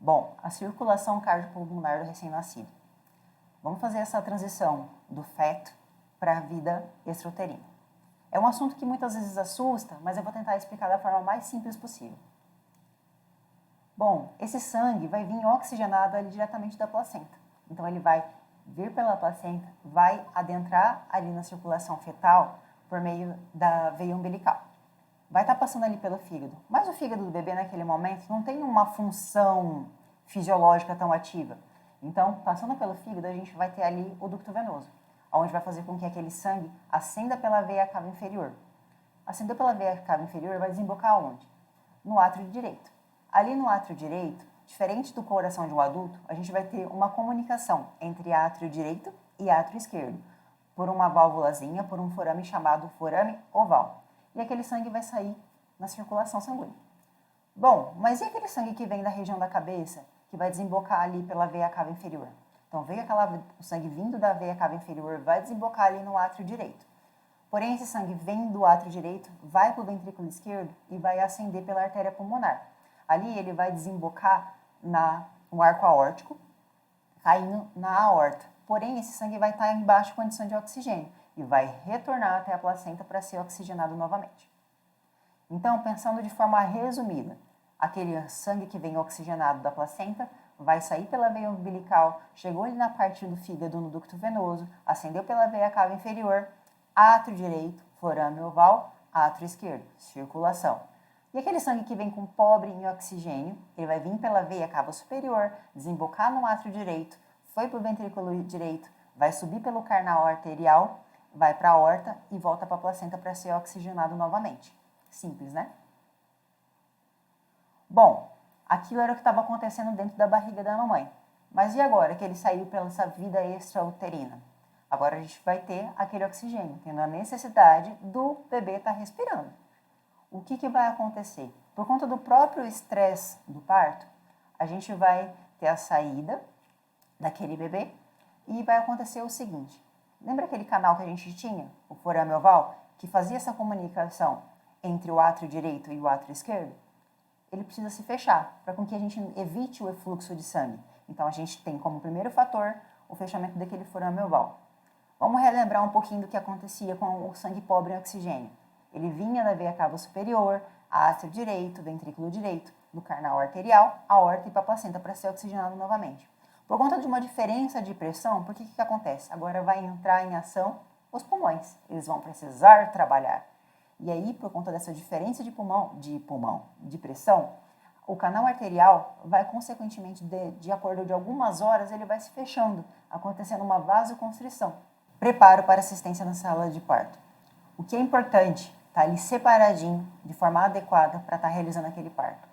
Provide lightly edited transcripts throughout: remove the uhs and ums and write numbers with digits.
Bom, a circulação cardiopulmonar do recém-nascido. Vamos fazer essa transição do feto para a vida extrauterina. É um assunto que muitas vezes assusta, mas eu vou tentar explicar da forma mais simples possível. Bom, esse sangue vai vir oxigenado ali diretamente da placenta. Então, ele vai vir pela placenta, vai adentrar ali na circulação fetal por meio da veia umbilical. Vai estar passando ali pelo fígado. Mas o fígado do bebê, naquele momento, não tem uma função fisiológica tão ativa. Então, passando pelo fígado, a gente vai ter ali o ducto venoso, onde vai fazer com que aquele sangue ascenda pela veia cava inferior. Ascendeu pela veia cava inferior, vai desembocar onde? No átrio direito. Ali no átrio direito, diferente do coração de um adulto, a gente vai ter uma comunicação entre átrio direito e átrio esquerdo, por uma válvulazinha, por um forame chamado forame oval. E aquele sangue vai sair na circulação sanguínea. Bom, mas e aquele sangue que vem da região da cabeça, que vai desembocar ali pela veia cava inferior? Então, o sangue vindo da veia cava inferior vai desembocar ali no átrio direito. Porém, esse sangue vem do átrio direito, vai para o ventrículo esquerdo e vai ascender pela artéria pulmonar. Ali ele vai desembocar no arco aórtico, caindo na aorta. Porém, esse sangue vai estar em baixa condição de oxigênio e vai retornar até a placenta para ser oxigenado novamente. Então, pensando de forma resumida, aquele sangue que vem oxigenado da placenta vai sair pela veia umbilical, chegou ali na parte do fígado, no ducto venoso, ascendeu pela veia cava inferior, átrio direito, forame oval, átrio esquerdo, circulação. E aquele sangue que vem com pobre em oxigênio, ele vai vir pela veia cava superior, desembocar no átrio direito, foi para o ventrículo direito, vai subir pelo canal arterial, vai para a aorta e volta para a placenta para ser oxigenado novamente. Simples, né? Bom, aquilo era o que estava acontecendo dentro da barriga da mamãe. Mas e agora que ele saiu pela essa vida extrauterina? Agora a gente vai ter aquele oxigênio, tendo a necessidade do bebê estar respirando. O que vai acontecer? Por conta do próprio estresse do parto, a gente vai ter a saída daquele bebê e vai acontecer o seguinte. Lembra aquele canal que a gente tinha, o forame oval, que fazia essa comunicação entre o átrio direito e o átrio esquerdo? Ele precisa se fechar, para que a gente evite o efluxo de sangue. Então, a gente tem como primeiro fator o fechamento daquele forame oval. Vamos relembrar um pouquinho do que acontecia com o sangue pobre em oxigênio. Ele vinha da veia cava superior, átrio direito, ventrículo direito, do canal arterial, aorta e para a placenta para ser oxigenado novamente. Por conta de uma diferença de pressão, por que acontece? Agora vai entrar em ação os pulmões. Eles vão precisar trabalhar. E aí, por conta dessa diferença de pressão, o canal arterial vai, consequentemente, de acordo de algumas horas, ele vai se fechando, acontecendo uma vasoconstrição. Preparo para assistência na sala de parto. O que é importante, tá ali separadinho, de forma adequada, para estar realizando aquele parto.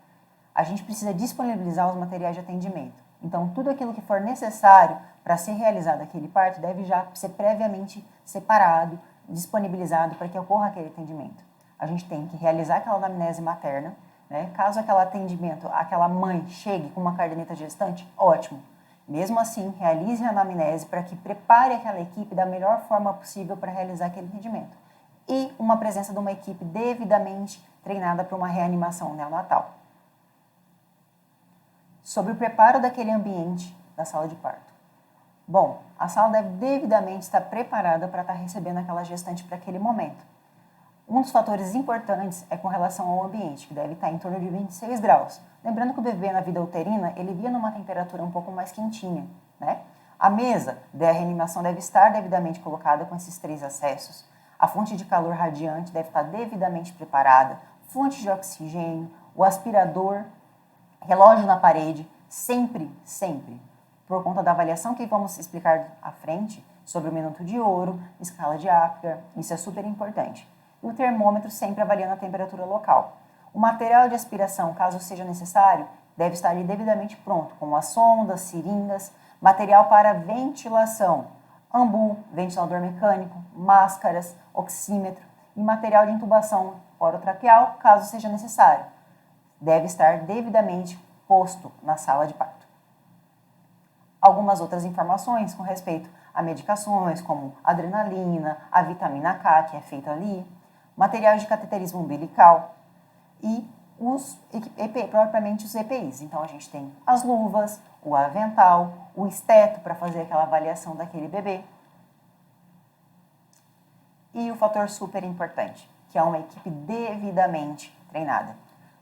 A gente precisa disponibilizar os materiais de atendimento. Então, tudo aquilo que for necessário para ser realizado aquele parto deve já ser previamente separado, disponibilizado para que ocorra aquele atendimento. A gente tem que realizar aquela anamnese materna, né? Caso aquela mãe chegue com uma caderneta gestante, ótimo. Mesmo assim, realize a anamnese para que prepare aquela equipe da melhor forma possível para realizar aquele atendimento. E uma presença de uma equipe devidamente treinada para uma reanimação neonatal. Sobre o preparo daquele ambiente da sala de parto. Bom, a sala deve devidamente estar preparada para estar recebendo aquela gestante para aquele momento. Um dos fatores importantes é com relação ao ambiente, que deve estar em torno de 26 graus. Lembrando que o bebê na vida uterina, ele via numa temperatura um pouco mais quentinha, né? A mesa da reanimação deve estar devidamente colocada com esses 3 acessos. A fonte de calor radiante deve estar devidamente preparada, fonte de oxigênio, o aspirador, relógio na parede, sempre, por conta da avaliação que vamos explicar à frente sobre o minuto de ouro, escala de Apgar, isso é super importante. E o termômetro sempre avaliando a temperatura local. O material de aspiração, caso seja necessário, deve estar ali devidamente pronto, com as sondas, seringas, material para ventilação, ambu, ventilador mecânico, máscaras, oxímetro e material de intubação orotraqueal, caso seja necessário. Deve estar devidamente posto na sala de parto. Algumas outras informações com respeito a medicações, como adrenalina, a vitamina K, que é feita ali, materiais de cateterismo umbilical e propriamente os EPIs. Então, a gente tem as luvas, o avental, o esteto para fazer aquela avaliação daquele bebê. E o fator super importante, que é uma equipe devidamente treinada.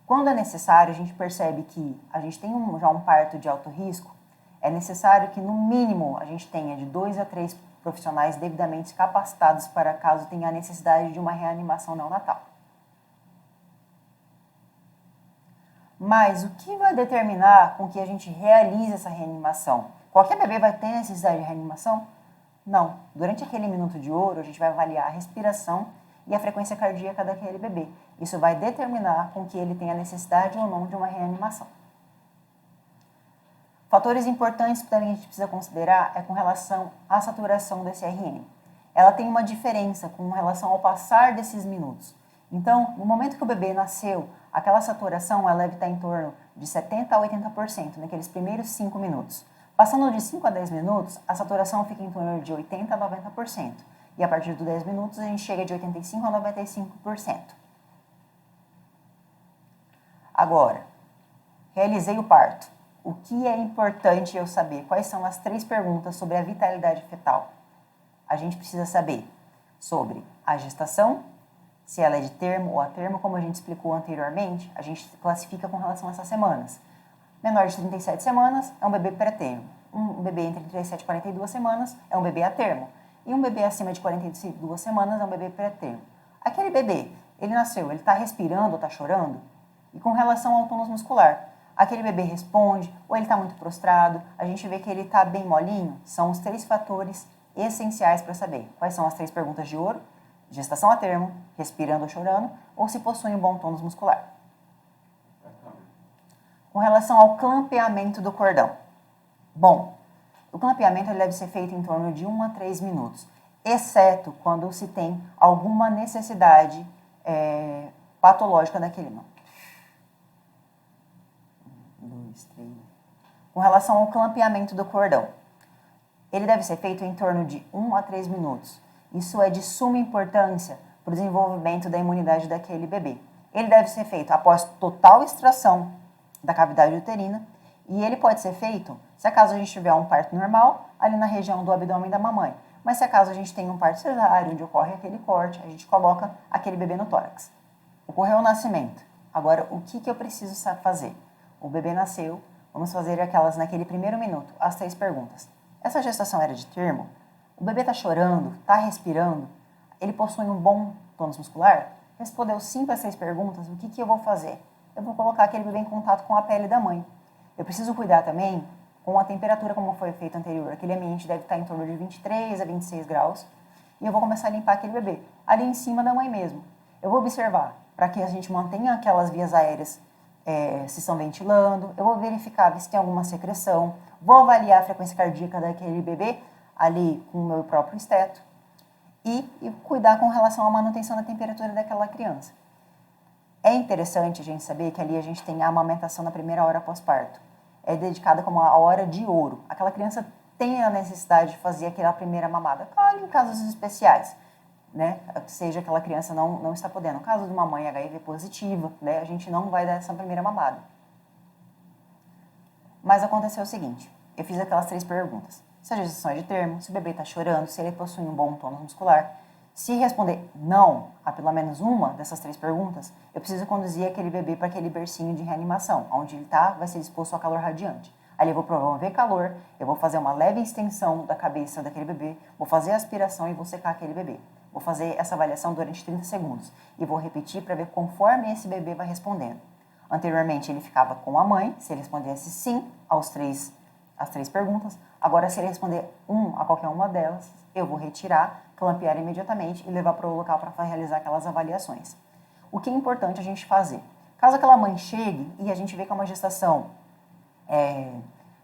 Quando é necessário, a gente percebe que a gente tem já um parto de alto risco, é necessário que, no mínimo, a gente tenha de 2 a 3 profissionais devidamente capacitados para caso tenha a necessidade de uma reanimação neonatal. Mas o que vai determinar com que a gente realize essa reanimação? Qualquer bebê vai ter necessidade de reanimação? Não. Durante aquele minuto de ouro, a gente vai avaliar a respiração e a frequência cardíaca daquele bebê. Isso vai determinar com que ele tenha necessidade ou não de uma reanimação. Fatores importantes que também a gente precisa considerar é com relação à saturação desse RN. Ela tem uma diferença com relação ao passar desses minutos. Então, no momento que o bebê nasceu, aquela saturação ela deve estar em torno de 70% a 80% naqueles primeiros 5 minutos. Passando de 5 a 10 minutos, a saturação fica em torno de 80% a 90%. E a partir dos 10 minutos, a gente chega de 85% a 95%. Agora, realizei o parto. O que é importante eu saber? Quais são as 3 perguntas sobre a vitalidade fetal? A gente precisa saber sobre a gestação, se ela é de termo ou a termo, como a gente explicou anteriormente, a gente classifica com relação a essas semanas. Menor de 37 semanas é um bebê pré-termo. Um bebê entre 37 e 42 semanas é um bebê a termo. E um bebê acima de 42 semanas é um bebê pré-termo. Aquele bebê, ele nasceu, ele está respirando ou está chorando? E com relação ao tônus muscular, aquele bebê responde ou ele está muito prostrado? A gente vê que ele está bem molinho? São os 3 fatores essenciais para saber. Quais são as 3 perguntas de ouro? Gestação a termo, respirando ou chorando, ou se possui um bom tônus muscular. Com relação ao clampeamento do cordão. Bom, o clampeamento ele deve ser feito em torno de 1 a 3 minutos, exceto quando se tem alguma necessidade patológica daquele não. 2, 3. Com relação ao clampeamento do cordão, ele deve ser feito em torno de 1 a 3 minutos. Isso é de suma importância para o desenvolvimento da imunidade daquele bebê. Ele deve ser feito após total extração da cavidade uterina e ele pode ser feito se acaso a gente tiver um parto normal, ali na região do abdômen da mamãe. Mas se acaso a gente tem um parto cesáreo, onde ocorre aquele corte, a gente coloca aquele bebê no tórax. Ocorreu o nascimento. Agora, o que eu preciso fazer? O bebê nasceu, vamos fazer naquele primeiro minuto, as 3 perguntas. Essa gestação era de termo? O bebê está chorando? Está respirando? Ele possui um bom tônus muscular? Respondeu 5 a 6 perguntas, o que eu vou fazer? Eu vou colocar aquele bebê em contato com a pele da mãe. Eu preciso cuidar também com a temperatura, como foi feito anterior. Aquele ambiente deve estar em torno de 23 a 26 graus. E eu vou começar a limpar aquele bebê, ali em cima da mãe mesmo. Eu vou observar para que a gente mantenha aquelas vias aéreas se estão ventilando. Eu vou verificar se tem alguma secreção. Vou avaliar a frequência cardíaca daquele bebê ali com o meu próprio esteto e cuidar com relação à manutenção da temperatura daquela criança. É interessante a gente saber que ali a gente tem a amamentação na primeira hora pós-parto. É dedicada como a hora de ouro. Aquela criança tem a necessidade de fazer aquela primeira mamada. Claro, em casos especiais, né? Seja aquela criança não está podendo. No caso de uma mãe HIV positiva, né? A gente não vai dar essa primeira mamada. Mas aconteceu o seguinte, eu fiz aquelas 3 perguntas. Se a gestação é de termo, se o bebê está chorando, se ele possui um bom tônus muscular. Se responder não a pelo menos uma dessas 3 perguntas, eu preciso conduzir aquele bebê para aquele bercinho de reanimação, onde ele vai ser exposto ao calor radiante. Ali eu vou promover calor, eu vou fazer uma leve extensão da cabeça daquele bebê, vou fazer a aspiração e vou secar aquele bebê. Vou fazer essa avaliação durante 30 segundos e vou repetir para ver conforme esse bebê vai respondendo. Anteriormente ele ficava com a mãe, se ele respondesse sim às 3 perguntas. Agora, se ele responder a qualquer uma delas, eu vou retirar, clampear imediatamente e levar para o local para realizar aquelas avaliações. O que é importante a gente fazer? Caso aquela mãe chegue e a gente vê que é uma gestação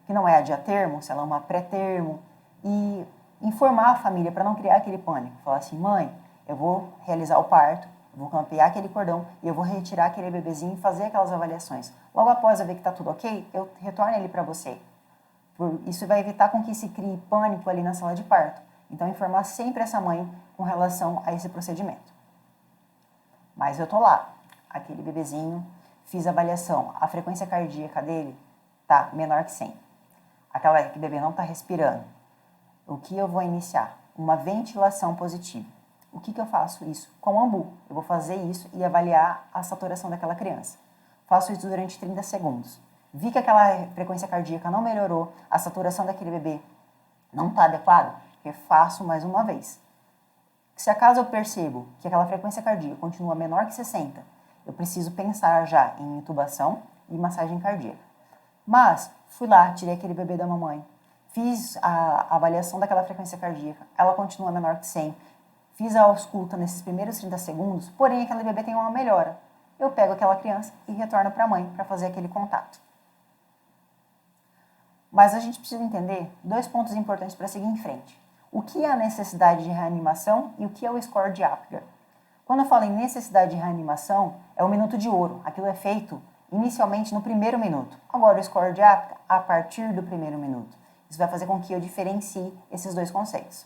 que não é a de a termo, se ela é uma pré-termo, e informar a família para não criar aquele pânico. Falar assim, mãe, eu vou realizar o parto, eu vou clampear aquele cordão e eu vou retirar aquele bebezinho e fazer aquelas avaliações. Logo após eu ver que está tudo ok, eu retorno ele para você. Isso vai evitar com que se crie pânico ali na sala de parto. Então, informar sempre essa mãe com relação a esse procedimento. Mas eu tô lá, aquele bebezinho, fiz a avaliação, a frequência cardíaca dele está menor que 100. Aquela que o bebê não está respirando. O que eu vou iniciar? Uma ventilação positiva. O que eu faço isso? Com o AMBU. Eu vou fazer isso e avaliar a saturação daquela criança. Faço isso durante 30 segundos. Vi que aquela frequência cardíaca não melhorou, a saturação daquele bebê não está adequada, refaço mais uma vez. Se acaso eu percebo que aquela frequência cardíaca continua menor que 60, eu preciso pensar já em intubação e massagem cardíaca. Mas fui lá, tirei aquele bebê da mamãe, fiz a avaliação daquela frequência cardíaca, ela continua menor que 100, fiz a ausculta nesses primeiros 30 segundos, porém aquele bebê tem uma melhora. Eu pego aquela criança e retorno para a mãe para fazer aquele contato. Mas a gente precisa entender 2 pontos importantes para seguir em frente. O que é a necessidade de reanimação e o que é o score de Apgar. Quando eu falo em necessidade de reanimação, é o minuto de ouro. Aquilo é feito inicialmente no primeiro minuto. Agora, o score de Apgar, a partir do primeiro minuto. Isso vai fazer com que eu diferencie esses 2 conceitos.